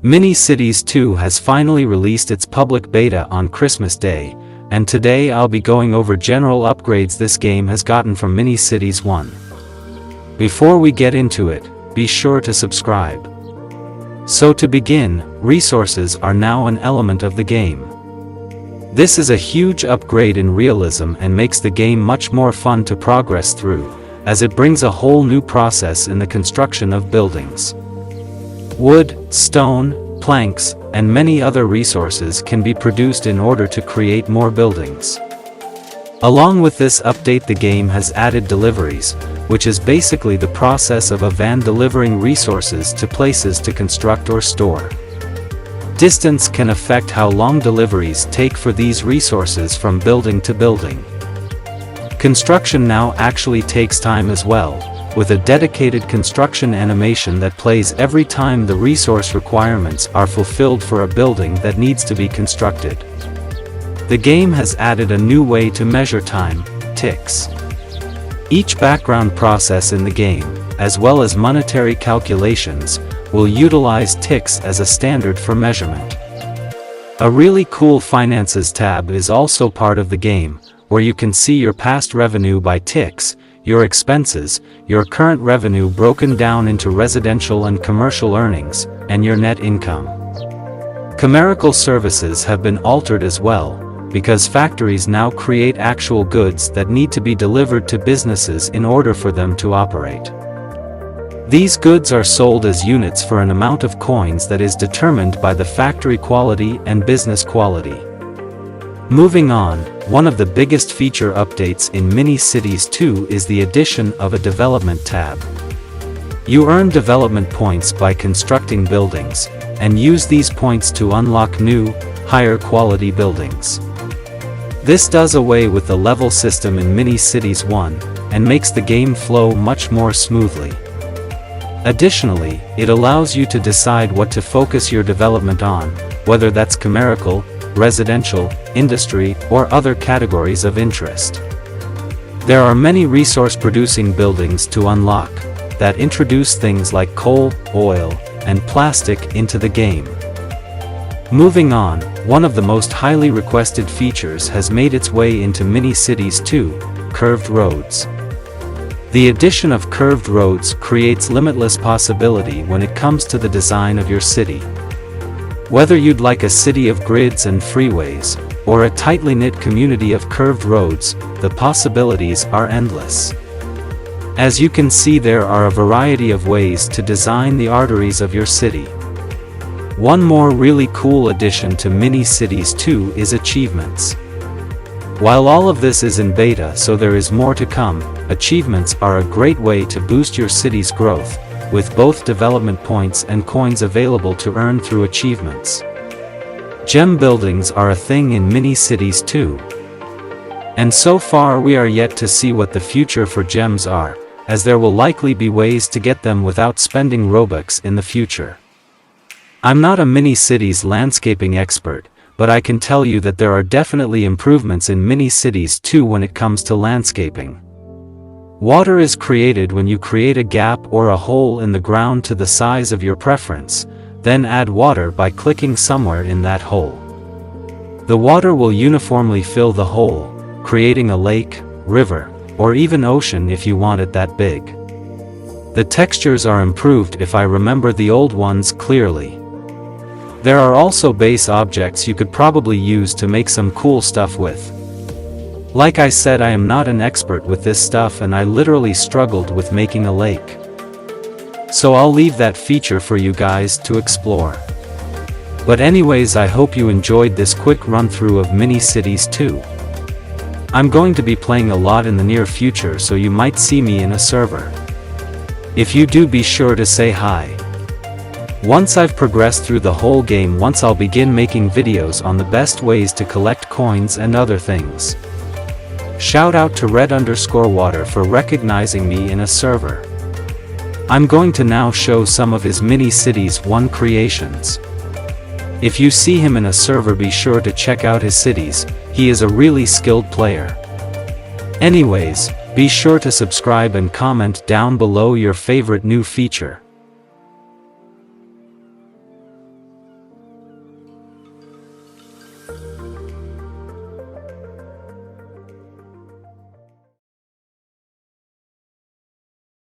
Mini Cities 2 has finally released its public beta on Christmas Day, and today I'll be going over general upgrades this game has gotten from Mini Cities 1. Before we get into it, be sure to subscribe. So to begin, resources are now an element of the game. This is a huge upgrade in realism and makes the game much more fun to progress through, as it brings a whole new process in the construction of buildings. Wood, stone, planks, and many other resources can be produced in order to create more buildings. Along with this update, the game has added deliveries, which is basically the process of a van delivering resources to places to construct or store. Distance can affect how long deliveries take for these resources from building to building. Construction now actually takes time as well, with a dedicated construction animation that plays every time the resource requirements are fulfilled for a building that needs to be constructed. The game has added a new way to measure time, ticks. Each background process in the game, as well as monetary calculations, will utilize ticks as a standard for measurement. A really cool finances tab is also part of the game, where you can see your past revenue by ticks, your expenses, your current revenue broken down into residential and commercial earnings, and your net income. Chimerical services have been altered as well, because factories now create actual goods that need to be delivered to businesses in order for them to operate. These goods are sold as units for an amount of coins that is determined by the factory quality and business quality. Moving on, one of the biggest feature updates in Mini Cities 2 is the addition of a development tab. You earn development points by constructing buildings, and use these points to unlock new, higher quality buildings. This does away with the level system in Mini Cities 1, and makes the game flow much more smoothly. Additionally, it allows you to decide what to focus your development on, whether that's chimerical, residential, industry, or other categories of interest. There are many resource-producing buildings to unlock, that introduce things like coal, oil, and plastic into the game. Moving on, one of the most highly requested features has made its way into Mini Cities 2, curved roads. The addition of curved roads creates limitless possibility when it comes to the design of your city. Whether you'd like a city of grids and freeways, or a tightly knit community of curved roads, the possibilities are endless. As you can see, there are a variety of ways to design the arteries of your city. One more really cool addition to Mini Cities 2 is achievements. While all of this is in beta, so there is more to come, achievements are a great way to boost your city's growth, with both development points and coins available to earn through achievements. Gem buildings are a thing in Mini Cities 2. And so far we are yet to see what the future for gems are, as there will likely be ways to get them without spending Robux in the future. I'm not a Mini Cities landscaping expert, but I can tell you that there are definitely improvements in Mini Cities 2 when it comes to landscaping. Water is created when you create a gap or a hole in the ground to the size of your preference, then add water by clicking somewhere in that hole. The water will uniformly fill the hole, creating a lake, river, or even ocean if you want it that big. The textures are improved if I remember the old ones clearly. There are also base objects you could probably use to make some cool stuff with. Like I said, I am not an expert with this stuff and I literally struggled with making a lake. So I'll leave that feature for you guys to explore. But anyways, I hope you enjoyed this quick run through of Mini Cities 2. I'm going to be playing a lot in the near future, so you might see me in a server. If you do, be sure to say hi. Once I've progressed through the whole game, I'll begin making videos on the best ways to collect coins and other things. Shout out to red_water for recognizing me in a server. I'm going to now show some of his Mini Cities 1 creations. If you see him in a server, be sure to check out his cities, he is a really skilled player. Anyways, be sure to subscribe and comment down below your favorite new feature.